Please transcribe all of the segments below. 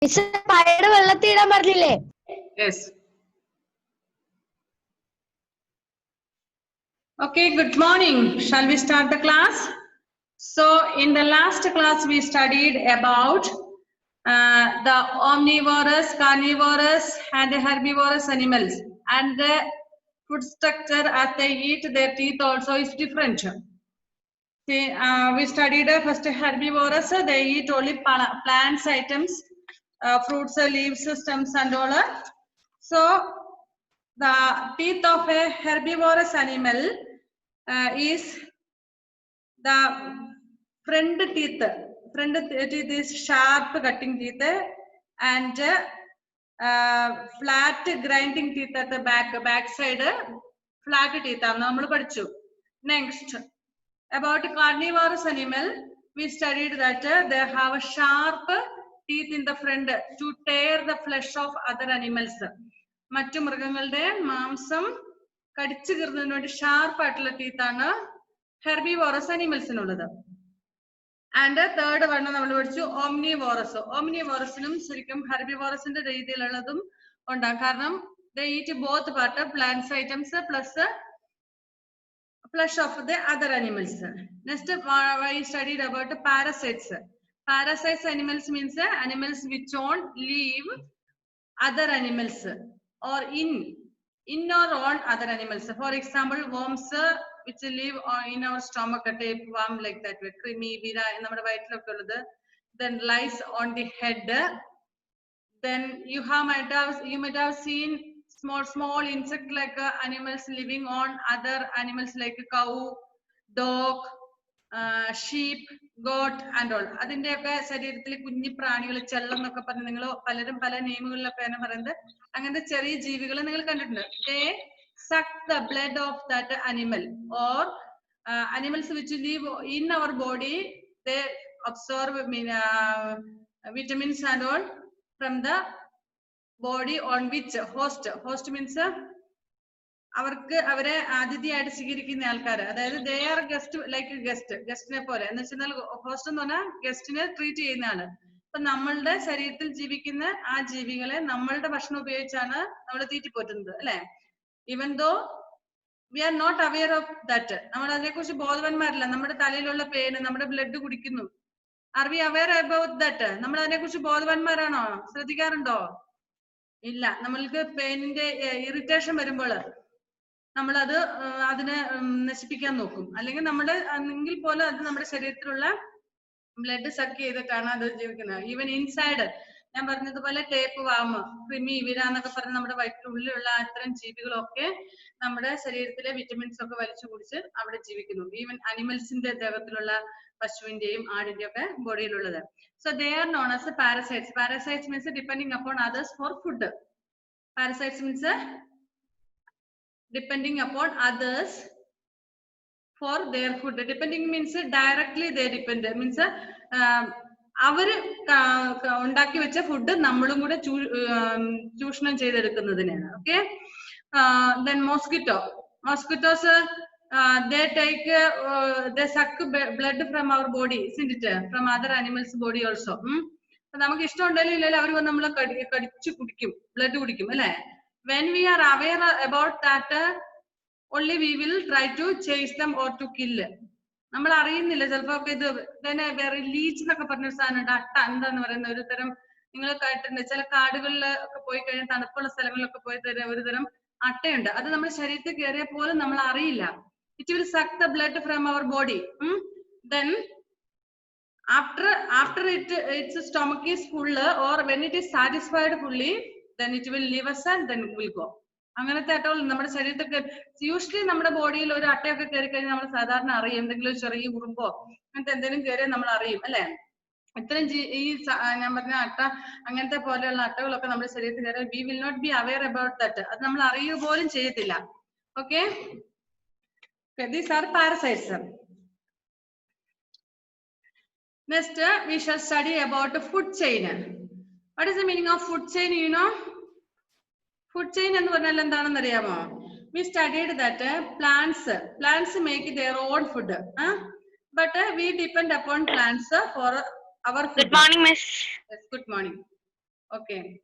Yes. Okay, good morning. Shall we start the class? So, in the last class, we studied about the omnivorous, carnivorous, and herbivorous animals, and the food structure as they eat. Their teeth also is different. See, we studied first herbivorous. They eat only plants items, fruits, leaves, stems, and all. So, the teeth of a herbivorous animal is the front teeth. Front teeth is sharp cutting teeth and flat grinding teeth at the back side. Flat teeth. Next, about carnivorous animal, we studied that they have a sharp teeth in the front to tear the flesh of other animals. മറ്റു മൃഗങ്ങളുടെ മാംസം കടിച്ചു കീറുന്നതിന് വേണ്ടി sharp ആയിട്ടുള്ള ടീത്താണ് herbivorous അനിമൽസിനുള്ളത്. And third one നമ്മൾ പഠിച്ചു omnivorous. ഓംനിവോറസിനും ശരിക്കും ഹെർബിവോറസിന്റെ രീതിയിലുള്ളതും ഉണ്ടാകും. കാരണം they eat both part of plants items plus flesh of the other animals. Next, we studied about parasites. Parasites animals means animals which on live other animals or in or on other animals. For example, worms which live in our stomach, tapeworm like that, creamy vira in our vitellokulladu, then lies on the head. Then you might have seen small insect like animals living on other animals like cow, dog, sheep, goat and all. അതിന്റെയൊക്കെ ശരീരത്തിൽ കുഞ്ഞി പ്രാണികൾ ചെള്ളം എന്നൊക്കെ പറഞ്ഞ് നിങ്ങൾ പലരും പല നെയിമുകളിലൊക്കെ പറയുന്നത് അങ്ങനത്തെ ചെറിയ ജീവികൾ നിങ്ങൾ കണ്ടിട്ടുണ്ട്. They suck the blood of that animal or animals which live in our body. They absorb vitamins and all from the body on which host means അവർക്ക് അവരെ അതിഥിയായിട്ട് സ്വീകരിക്കുന്ന ആൾക്കാർ, അതായത് ദേ ആർ ഗസ്റ്റ് ലൈക്ക് ഗസ്റ്റിനെ പോലെ എന്ന് വെച്ചാൽ ഹോസ്റ്റ് എന്ന് പറഞ്ഞാൽ ഗസ്റ്റിനെ ട്രീറ്റ് ചെയ്യുന്ന ആള്. അപ്പൊ നമ്മളുടെ ശരീരത്തിൽ ജീവിക്കുന്ന ആ ജീവികളെ നമ്മളുടെ ഭക്ഷണം ഉപയോഗിച്ചാണ് നമ്മൾ തീറ്റിപ്പോറ്റുന്നത് അല്ലെ. Even though we are not aware of that, നമ്മൾ അതിനെ കുറിച്ച് ബോധവാന്മാരല്ല. നമ്മുടെ തലയിലുള്ള പേന് നമ്മുടെ ബ്ലഡ് കുടിക്കുന്നു. Are we aware about that? നമ്മൾ അതിനെ കുറിച്ച് ബോധവാന്മാരാണോ? ശ്രദ്ധിക്കാറുണ്ടോ? ഇല്ല. നമ്മൾക്ക് പെയിനിന്റെ ഇറിറ്റേഷൻ വരുമ്പോൾ നമ്മളത് അതിനെ നശിപ്പിക്കാൻ നോക്കും. അല്ലെങ്കിൽ നമ്മുടെ എങ്കിൽ പോലും അത് നമ്മുടെ ശരീരത്തിലുള്ള ബ്ലഡ് സക്ക് ചെയ്തിട്ടാണ് അത് ജീവിക്കുന്നത്. ഈവൻ ഇൻസൈഡ് ഞാൻ പറഞ്ഞതുപോലെ ടേപ്പ് വാം, ക്രിമി വിര എന്നൊക്കെ പറഞ്ഞ് നമ്മുടെ വയറ്റിനുള്ളിലുള്ള അത്തരം ജീവികളൊക്കെ നമ്മുടെ ശരീരത്തിലെ വിറ്റമിൻസ് ഒക്കെ വലിച്ചു കുടിച്ച് അവിടെ ജീവിക്കുന്നു. ഈവൻ അനിമൽസിന്റെ ദേഹത്തിലുള്ള പശുവിന്റെയും ആടിന്റെയും ഒക്കെ ബോഡിയിലുള്ളത്. So they are known as parasites. Parasites means depending upon others for food. Parasites means depending upon others for their food. Depending means directly they depend. Means അവര് ഉണ്ടാക്കി വെച്ച ഫുഡ് നമ്മളും കൂടെ ചൂഷണം ചെയ്തെടുക്കുന്നതിനാണ്. Okay. Then mosquitoes they take they suck blood from our body, isn't it? From other animals body also. നമുക്ക് ഇഷ്ടം ഉണ്ടെങ്കിലും ഇല്ലല്ലോ അവർ നമ്മളെ കടിച്ചു കുടിക്കും, ബ്ലഡ് കുടിക്കും അല്ലെ. When we are aware about that, only we will try to chase them or to kill. നമ്മൾ അറിയുന്നില്ല ചിലപ്പോ ഇത് തന്നെ. വേറെ ലീച്ച് എന്നൊക്കെ പറഞ്ഞൊരു സാധനം, അട്ട എന്താന്ന് പറയുന്ന ഒരു തരം നിങ്ങൾ കേട്ടിട്ടുണ്ട്. ചില കാടുകളിൽ ഒക്കെ പോയി കഴിഞ്ഞാൽ തണുപ്പുള്ള സ്ഥലങ്ങളിലൊക്കെ പോയി ഒരു തരം അട്ടയുണ്ട്. അത് നമ്മുടെ ശരീരത്തിൽ കയറിയ പോലും നമ്മൾ അറിയില്ല. It will suck the blood from our body. Then after its stomach is full or when it is satisfied fully, then it will leave us and then will go. അങ്ങനത്തെ അട്ടകൾ നമ്മുടെ ശരീരത്തിൽ യൂഷ്വലി നമ്മുടെ ബോഡിയിൽ ഒരു അട്ടയൊക്കെ കയറി കഴിഞ്ഞാൽ നമ്മൾ സാധാരണ അറിയും. എന്തെങ്കിലും ചെറിയ ഉറുമ്പോ അങ്ങനത്തെ എന്തെങ്കിലും കയറിയാൽ നമ്മൾ അറിയും അല്ലെ. ഇത്രയും ഈ ഞാൻ പറഞ്ഞ അട്ട അങ്ങനത്തെ പോലെയുള്ള അട്ടകളൊക്കെ നമ്മുടെ ശരീരത്തിൽ കയറി we will not be aware about that. അത് നമ്മൾ അറിയുക പോലും ചെയ്യത്തില്ല. Okay. These are parasites. Next, we shall study about the food chain. What is the meaning of food chain? You know, food chain എന്ന് പറഞ്ഞാൽ എന്താണെന്ന് അറിയാമോ? We studied that plants make their own food, but we depend upon plants for our food. Good morning, Miss. Yes, good morning. Okay.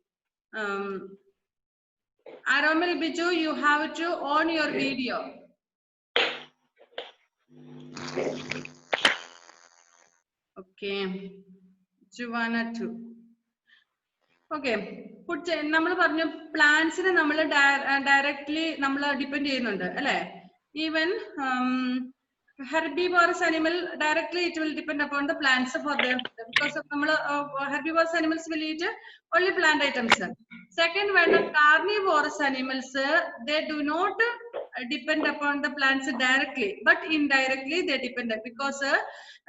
Aromil Biju, you have to on your video. Okay. Juvana too. Okay. Put plants in directly depend even herbivorous animal directly it will depend upon the plants for them because of herbivorous animals will eat only plant items. Second, when carnivorous animals they do not depend upon the plants directly, but indirectly they depend because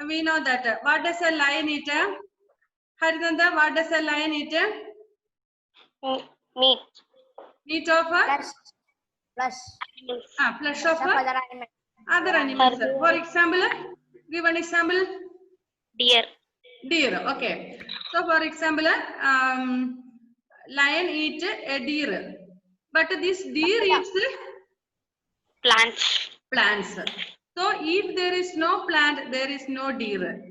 we know that what does a lion eat? Harinanda, what does a lion eat? Meat. Meat of flesh of other animals. For example, give an example. Deer. Deer. Okay. So for example, lion eat a deer, but this deer eats plants. So if there is no plant, there is no deer.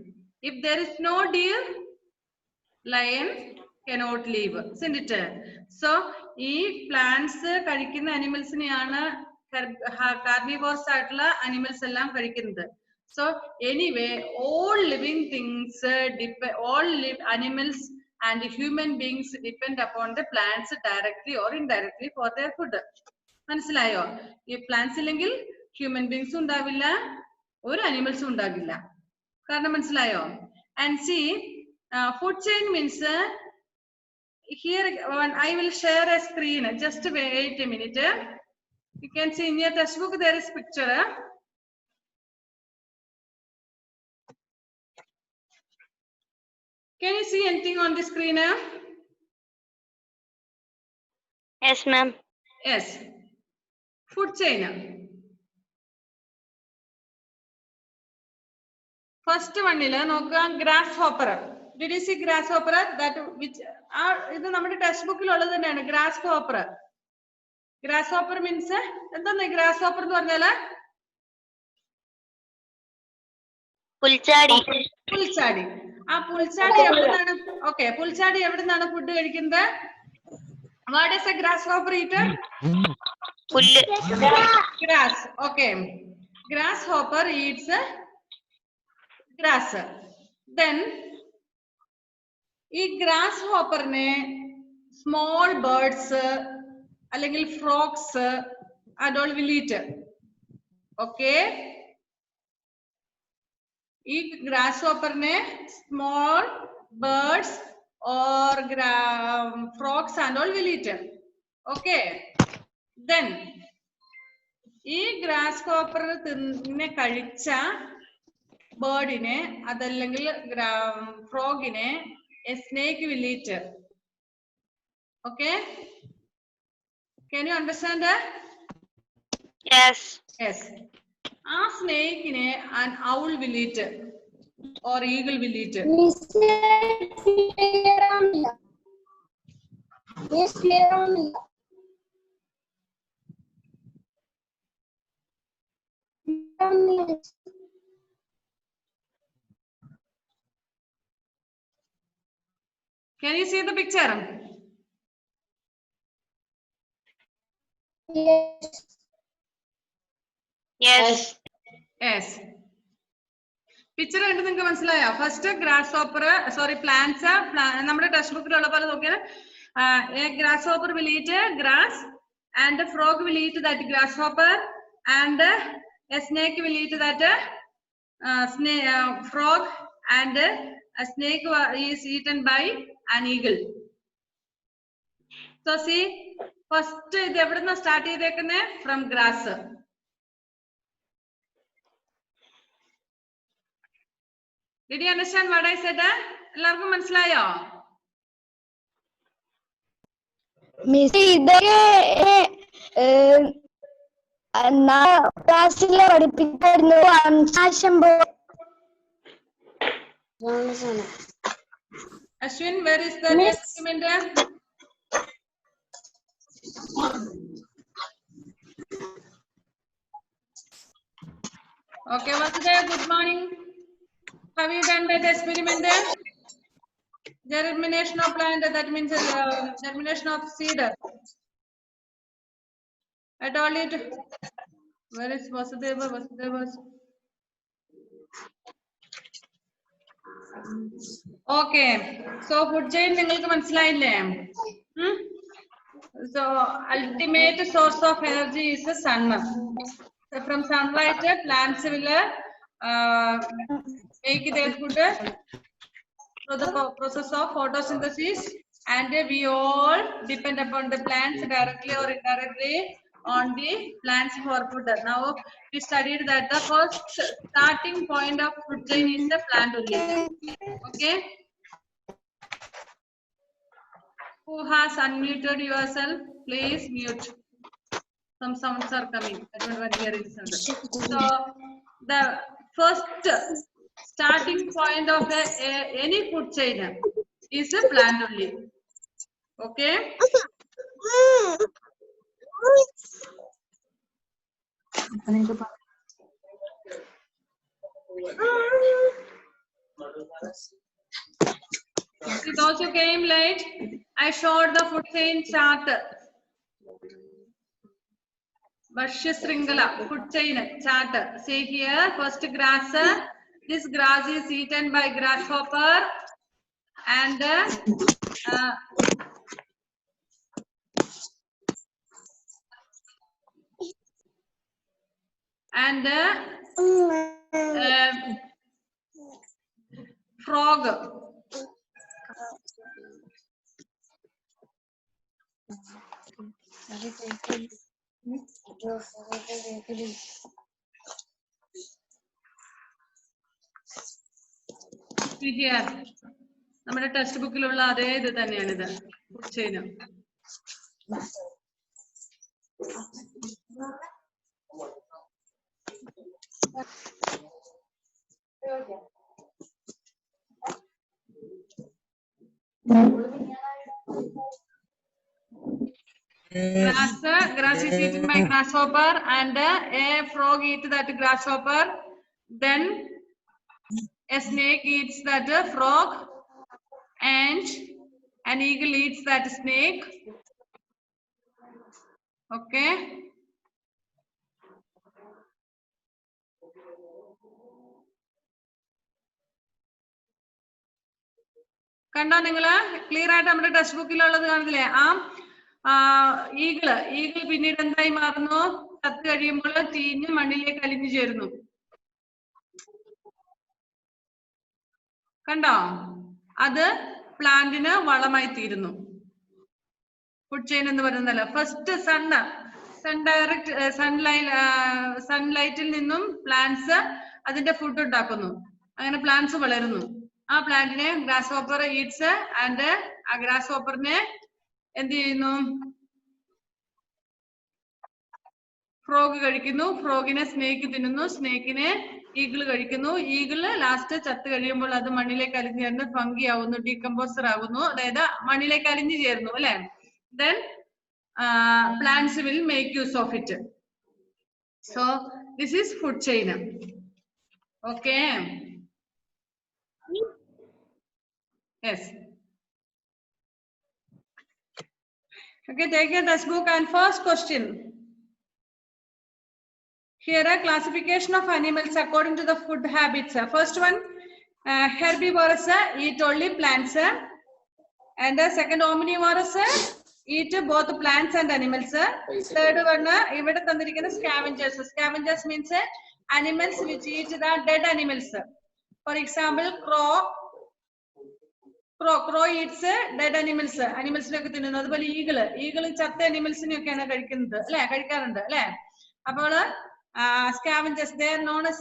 If there is no deer, lion cannot live, isn't it? So if plants കഴിക്കുന്ന animalsനെയാണ് carnivores ആയിട്ടുള്ള animals എല്ലാം കഴിക്കുന്നത്. So anyway, all living things all animals and human beings depend upon the plants directly or indirectly for their food. മനസ്സിലായോ? ഈ plants ഇല്ലെങ്കിൽ human beings ഉണ്ടാവില്ല, ഒരു animals ഉണ്ടാകില്ല. കാരണം മനസ്സിലായോ? And see, food chain means here I will share a screen. Just wait a minute. You can see in your textbook there is picture. Can you see anything on the screen? Yes, ma'am. Yes. Food chain. First one is grasshopper. Did you see grasshopper? That which is the textbook grasshopper. Grasshopper means grasshopper Pulchadi. Pulchadi. Pulchadi okay. Pulchadi food what is a grasshopper eater? Grass. Okay. Grasshopper eats grass. Then this grasshopper small birds അല്ലെങ്കിൽ frogs and all will eat. Okay. This grasshopper small birds or frogs and all will eat. Okay. Then this grasshopper കഴിച്ച ബേർഡിനെ അതല്ലെങ്കിൽ ഫ്രോഗിനെ a snake will eat. Okay. Can you understand that? Yes. Yes. A snake an owl will eat or eagle will eat. Can you see the picture? Yes. Yes. Picture കണ്ടു നിങ്ങൾക്ക് മനസ്സിലായോ? First grasshopper sorry plants നമ്മുടെ text ബുക്കിലുള്ള പോലെ നോക്കിയാൽ a grasshopper will eat grass and a frog will eat that grasshopper and a snake will eat that frog and a snake is eaten by an eagle. So see, first ഇത് എവിടുന്ന start ചെയ്തേക്കുന്നേ? From grass. Did you understand what I said? എല്ലാവർക്കും മനസ്സിലായോ? Miss ഇതൊക്കെ ക്ലാസ്സിൽ പഠിപ്പിക്കായിരുന്നു. Ashwin, where is the document? Okay, what's there? Good morning. Have you done that experiment? Germination of plant, that means germination of seed. I told it. Where is Vasudeva? Vasudeva. Okay. So food chain നിങ്ങൾക്ക് മനസ്സിലായില്ലേ? So ultimate source of energy is the sun. So from sunlight, plants will make their food through the process of photosynthesis, and we all depend upon the plants directly or indirectly on the plants for food. Now we studied that the first starting point of food chain is the plant only. Okay. Who has unmuted yourself? Please mute. Some sounds are coming. I don't want to hear it. So the first starting point of any food chain is a plant only. Okay. See, those who came late, I showed the food chain chart. Bhashya Sringala, food chain chart. See here, first grass. This grass is eaten by grasshopper, and frog. See here, നമ്മുടെ text ബുക്കിലുള്ള അതേ ഇത് തന്നെയാണിത് food chain. Grass is eaten by grasshopper, and a frog eats that grasshopper. Then a snake eats that frog, and an eagle eats that snake. Okay. കണ്ടോ നിങ്ങള് clear ആയിട്ട് നമ്മുടെ text ബുക്കിലുള്ളത് കാണില്ലേ? Eagle പിന്നീട് എന്തായി മാറുന്നു? ചത്ത് കഴിയുമ്പോൾ ചീഞ്ഞ് മണ്ണിലേക്ക് അലിഞ്ഞു ചേരുന്നു. കണ്ടോ? അത് പ്ലാന്റിന് വളമായി തീരുന്നു. ഫുഡ് ചെയിൻ എന്ന് പറയുന്നതല്ല. ഫസ്റ്റ് സൺലൈറ്റിൽ നിന്നും പ്ലാന്റ്സ് അതിന്റെ ഫുഡ് ഉണ്ടാക്കുന്നു. അങ്ങനെ പ്ലാന്റ്സ് വളരുന്നു. ആ പ്ലാന്റിനെ ഗ്രാസ് ഹോപ്പർ ഈറ്റ്സ്, ആൻഡ് ആ ഗ്രാസ് ഹോപ്പറിനെ എന്ത് ചെയ്യുന്നു? ഫ്രോഗ് കഴിക്കുന്നു. ഫ്രോഗിനെ സ്നേക്ക് തിന്നുന്നു. സ്നേക്കിനെ ഈഗിള് കഴിക്കുന്നു. ഈഗിള് ലാസ്റ്റ് ചത്ത് കഴിയുമ്പോൾ അത് മണ്ണിലേക്ക് അലിഞ്ഞു ചേർന്ന് ഫംഗി ആവുന്നു, ഡീകമ്പോസർ ആകുന്നു. അതായത് മണ്ണിലേക്ക് അലിഞ്ഞു ചേരുന്നു അല്ലെ? Then plants will make use of it. So this is food chain. Okay. Yes. Okay, take your textbook and first question. Here a classification of animals according to the food habits. First one, herbivores eat only plants, and the second omnivorous eat both plants and animals. Third one, ഇവിടെ തന്നിരിക്കുന്ന scavengers. Scavengers means animals which eat the dead animals. For example, crow eats dead animals. Animalസിനൊക്കെ തിന്നുന്നു. അതുപോലെ eagle ചത്ത അനിമൽസിനെയൊക്കെയാണ് കഴിക്കുന്നത് അല്ലെ, കഴിക്കാറുണ്ട് അല്ലെ? അപ്പോൾ scavengers, they are known as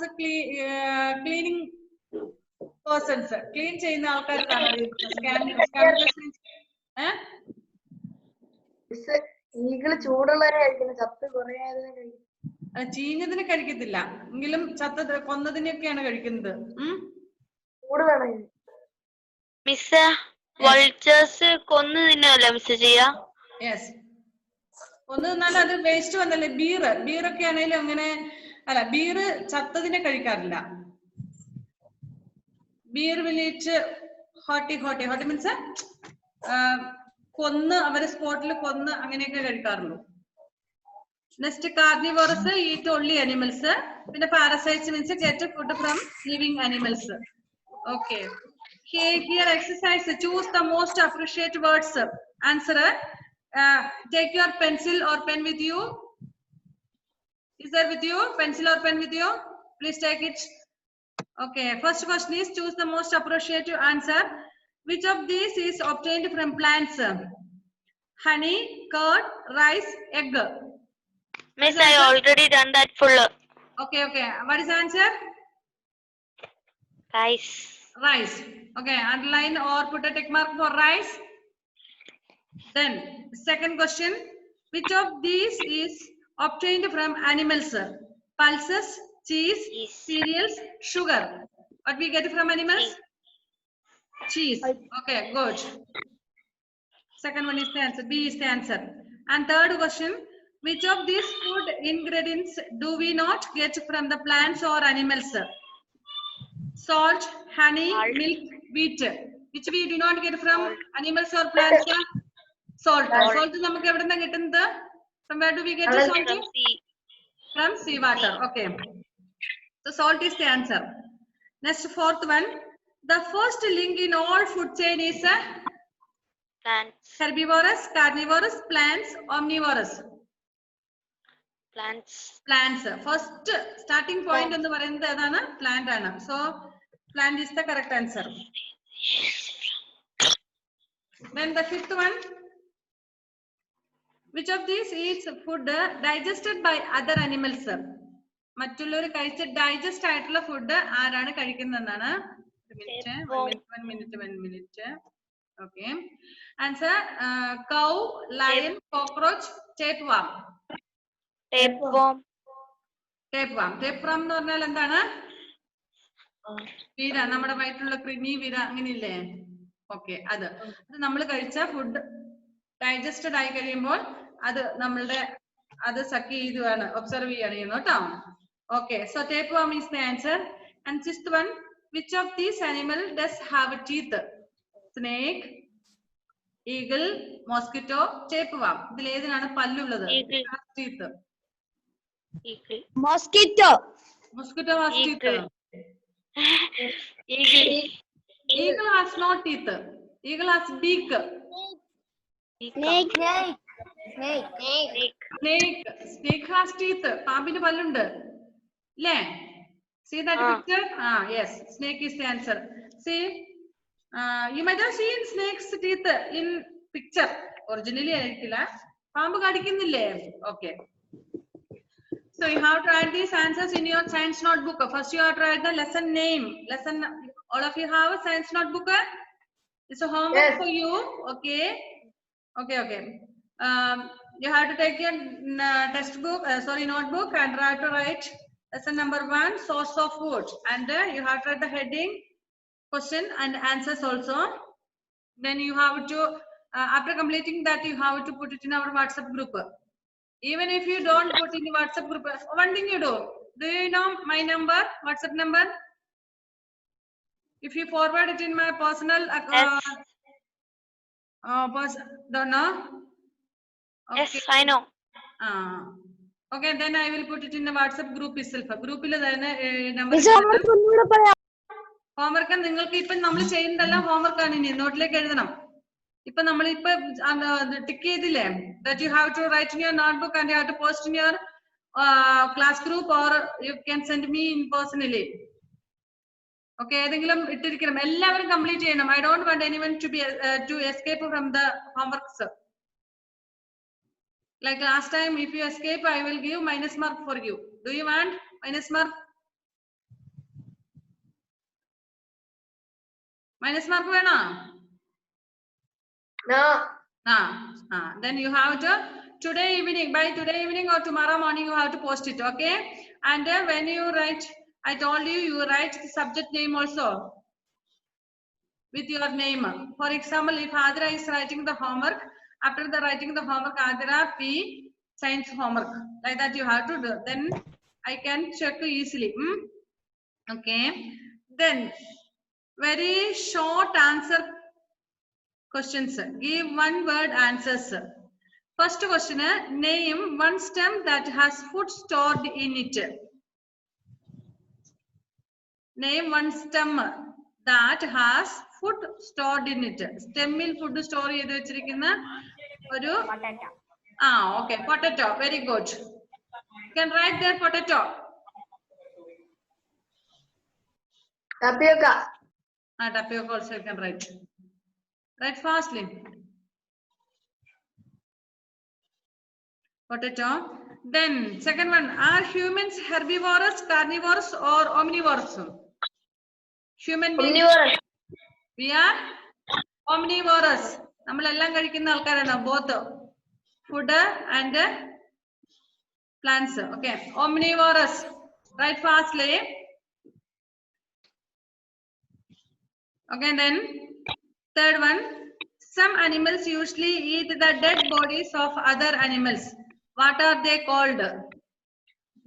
cleaning persons. Clean ചെയ്യുന്ന ആൾക്കാർക്കാണ് scavengers means ഈഗിള് ചൂടുള്ളവരെ കഴിക്കുന്നത്, ചത്ത് കുറേ ചീഞ്ഞതിനെ കഴിക്കത്തില്ല, എങ്കിലും കൊന്നതിനെയൊക്കെയാണ് കഴിക്കുന്നത്. ചൂട് വേണം. മിസ് വൾച്ചേഴ്സ് കൊന്നു തിന്നല്ലോ മിസ് ചെയ്യാ? യെസ്, കൊന്നു തിന്നാൽ അത് വേസ്റ്റ് വന്നല്ലേ. ബീറൊക്കെ ആണെങ്കിലും അങ്ങനെ അല്ല, ചത്തതിനെ കഴിക്കാറില്ല. Bear will eat Hoti means കൊന്ന് അവരെ സ്പോട്ടിൽ കൊന്ന് അങ്ങനെയൊക്കെ കഴിക്കാറുള്ളൂ. Next carnivorous eat only animals. പിന്നെ parasites means get food from living animals. Okay, here exercise, choose the most appropriate words. Answer, take your pencil or pen with you. Is there with you pencil or pen with you? Please take it. Okay, first question is choose the most appropriate answer. Which of these is obtained from plants? Honey, curd, rice, egg. Miss, I already done that full. Okay, what is the answer? Rice. Rice. Okay, underline or put a tick mark for rice. Then second question, which of these is obtained from animals? Pulses, cheese, cereals, sugar. What we get from animals? Cheese. Okay, good. Second one is the answer. B is the answer. And third question, which of these food ingredients do we not get from the plants or animals? Salt, honey, milk, wheat. Which we do not get from animals or plants? Salt. Salt നമുക്ക് എവിടുന്നാ കിട്ടുന്നത്? From where do we get the salt? From sea water. Okay. So salt is the answer. Next, fourth one. The first link in all food chain is Plants. herbivorous, carnivorous, plants, omnivorous. Plants. Plants. First starting point എന്ന് പറയുന്നത് ഏതാണ്? Plant ആണ്. So plant is the correct answer. Then the fifth one. Which of these is food digested by other animals? മറ്റുള്ളവർ കഴിച്ച digest ആയിട്ടുള്ള food ആരാണ് കഴിക്കുന്നതെന്നാണ്. One minute. Okay. Answer, cow, lion, cockroach, tapeworm. Tapeworm. Tapeworm എന്ന് പറഞ്ഞാൽ എന്താണ്? വീര, നമ്മുടെ വയറ്റിലുള്ള കൃമി വീര അങ്ങനെയില്ലേ? Okay, അത് നമ്മൾ കഴിച്ച ഫുഡ് ഡൈജസ്റ്റഡ് ആയി കഴിയുമ്പോൾ അത് നമ്മളുടെ അത് സക്ക് ചെയ്തുവാണ് ഒബ്സർവ് ചെയ്യാണ് ചെയ്യുന്നത് കേട്ടോ. Okay, so tapeworm is the answer. And sixth one, which of these animal does have teeth? Snake, eagle, mosquito, tapeworm. ഇതിൽ ഏതിനാണ് പല്ലുള്ളത്? Teeth. Mosquito. Mosquito has teeth. Eagle. Eagle has no teeth. Eagle has beak. Snake. Snake has teeth. പാമ്പിന് പല്ലുണ്ട് ല്ലേ? See that picture? Yes, snake is the answer. See, you might have seen snake's teeth in picture. Originally ആയിരിക്കില്ല, പാമ്പ് കടിക്കുന്നില്ലേ? Okay. So you have to write these answers in your science notebook. First you have to write the lesson name. All of you have a science notebook? It's a homework for you. Okay. You have to take your textbook, notebook, and have to write lesson number 1, source of food, and you have to write the heading, question and answers also. Then you have to, after completing that, you have to put it in our WhatsApp group. Even if you don't put in the WhatsApp group, one thing you do you know my number, WhatsApp number? If you forward it in my personal don't know? Okay. Yes, I know. Okay, then I will put it in the WhatsApp group itself. Group il number. Homework നിങ്ങൾക്ക് ഇപ്പം നമ്മൾ ചെയ്യുന്നതെല്ലാം homework ആണ്. ഇനി നോട്ടിലേക്ക് എഴുതണം. ഇപ്പൊ നമ്മൾ ഇപ്പൊ ടിക്ക് ചെയ്തില്ലേ? That you have to write in your notebook and you have to post in your class group, or you can send me in personally. Okay, ഏതെങ്കിലും ഇട്ടിരിക്കണം. എല്ലാവരും കംപ്ലീറ്റ് ചെയ്യണം. I don't want anyone to escape from the homeworks. Like last time, if you escape, I will give minus mark for you. Do you want minus mark? Minus mark വേണോ? No. Then you have to by today evening or tomorrow morning you have to post it. Okay, and when you write, I told you write the subject name also with your name. For example, if Adira is writing the homework, after the writing the homework, Adira P science homework, like that you have to do. Then I can check easily. Okay, then Very short answer questions. Give one word answers. First question, name one stem that has food stored in it. Name one stem that has food stored in it. Stemmil food store ചെയ്തു വെച്ചിരിക്കുന്ന ഒരു okay, potato. Very good. You can write there potato. Tapioca. Tapioca also you can write. Write fastly. Potato. Then second one, are humans herbivorous, carnivorous or omnivorous? Human beings. Omnivorous. We are omnivorous. നമ്മളെല്ലാം കഴിക്കുന്ന ആൾക്കാരാണ് both food and plants. Okay, omnivorous. Write fastly. Okay, then third one, some animals usually eat the dead bodies of other animals. What are they called?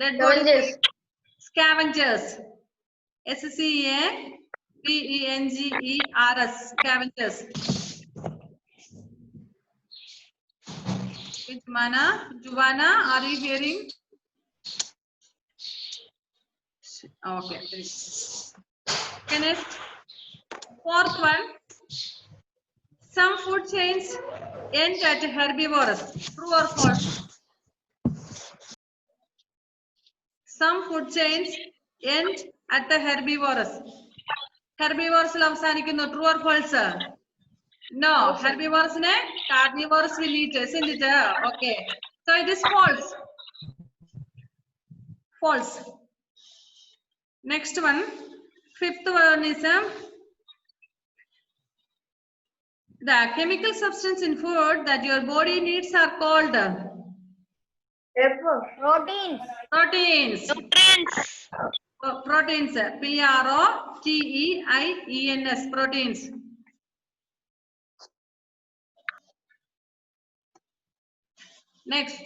Dead bodies. Scavengers. SCAVENGERS. Scavengers. Juvana, are you hearing? Okay. Okay, next. Fourth one. Some food chains end at herbivorous. True or false? Some food chains end at the herbivorous. Herbivorous avasanikunnu. True or false? No. Herbivorous ne carnivorous will eat, isn't it? Okay. So it is false. False. Next one. Fifth one is the chemical substance in food that your body needs are called Proteins. proteins. Nutrients. Proteins. PROTEINS. Proteins. Next.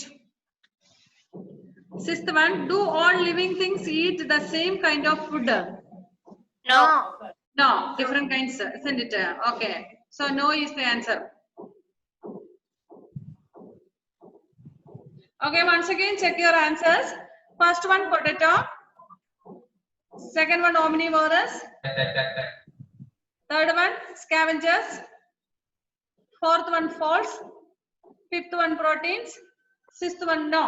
Sixth one. Do all living things eat the same kind of food? No. No. Different kinds. Isn't it? Okay. So no is the answer. Okay, once again check your answers. First one potato. Second one omnivorous. Third one scavengers. Fourth one false. Fifth one proteins. Sixth one no.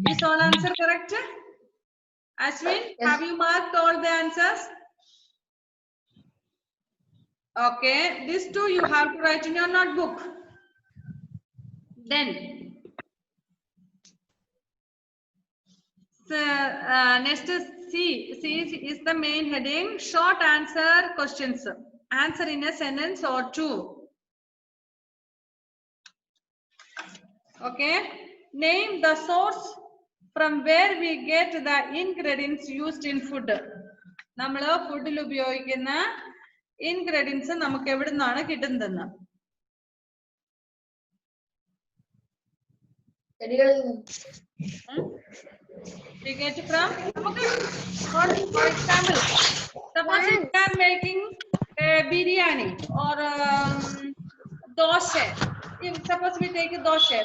Is all answer correct? Ashwin, Yes. have you marked all the answers? Okay, these two you have to write in your notebook. Then next is C. C is the main heading. Short answer questions. Answer in a sentence or two. Okay. Name the source from where we get the ingredients used in food. നമ്മൾ ഫുഡിൽ ഉപയോഗിക്കുന്ന ingredients നമുക്ക് എവിടെ നിന്നാണ് കിട്ടുന്നതെന്ന്. We get from, for example, suppose if we are making biryani or dosha. If suppose we take dosha,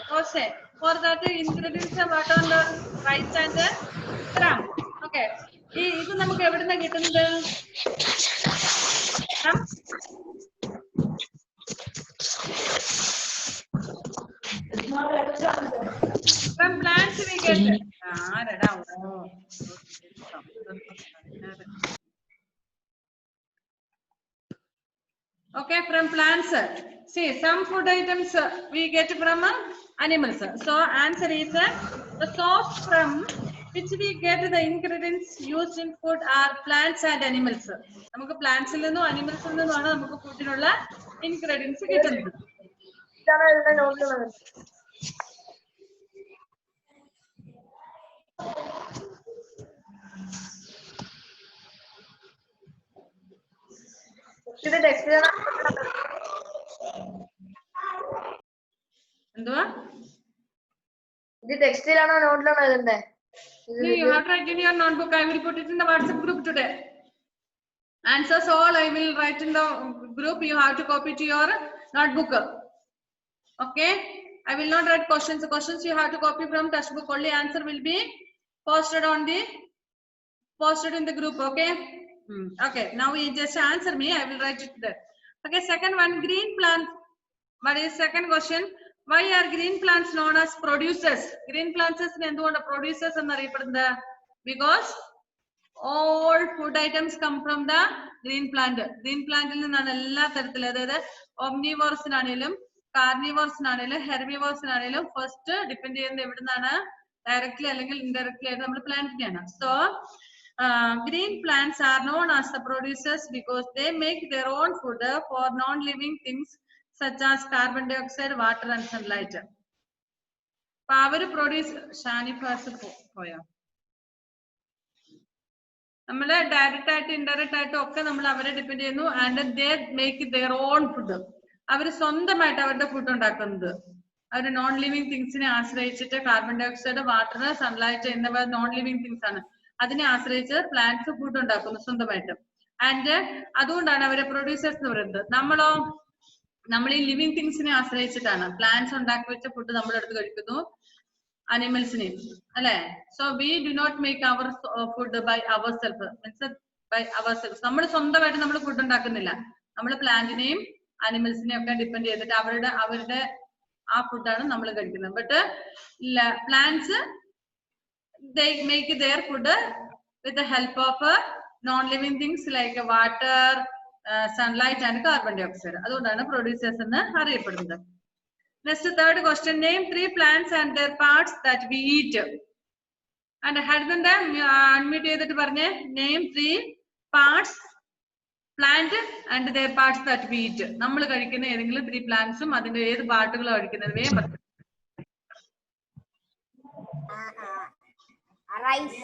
for that ingredients are what on the right and gram. Okay. ഇത് നമുക്ക് എവിടെ നിന്നാണ് കിട്ടുന്നത്? From plants we get. Okay, from plants. See, some food items we get from animals. So answer is the source from which we get the ingredients used in food are plants and animals. നമുക്ക് പ്ലാന്റ്സിൽ നിന്നും അനിമൽസിൽ നിന്നുമാണ് നമുക്ക് ഫുഡിനുള്ള ingredients കിട്ടുന്നത്. എന്തുവാ? ഇത് ടെക്സ്റ്റിലാണോ നോട്ടിലാണോ എഴുതണ്ടേ? You have to write in your notebook. I will put it in the WhatsApp group today. Answers all I will write in the group. You have to copy to your notebook. Okay. I will not write questions. The questions you have to copy from textbook. Only answer will be posted in the group. Okay. Okay. Now you just answer me. I will write it there. Okay. Second one, green plants. What is second question? Why are green plants known as producers? Green plants is producers because all food items come from the green plant. Green plant is omnivores, carnivores, herbivores, first depend directly or indirectly plant. So green plants are known as the producers because they make their own food for non-living things such as carbon dioxide, water and sunlight. Power produce direct and indirect depend and they make their own food. Food non-living things carbon dioxide, water, sunlight non-living things. Plants food and producers living things plants food animals name. So we do not make our food by ourselves. By ourselves. We food plant name, animals name depend food but plants they make their food with the help of non-living things like water, sunlight and carbon dioxide. That's producers. Next, third question, name 3 plants and their parts that we eat. And husband name 3 parts, plant and their parts that we eat. നമ്മൾ കഴിക്കുന്ന ഏതെങ്കിലും 3 plants അതിന്റെ ഏത് പാർട്ടുകളോ കഴിക്കുന്നത് വേഗം rice.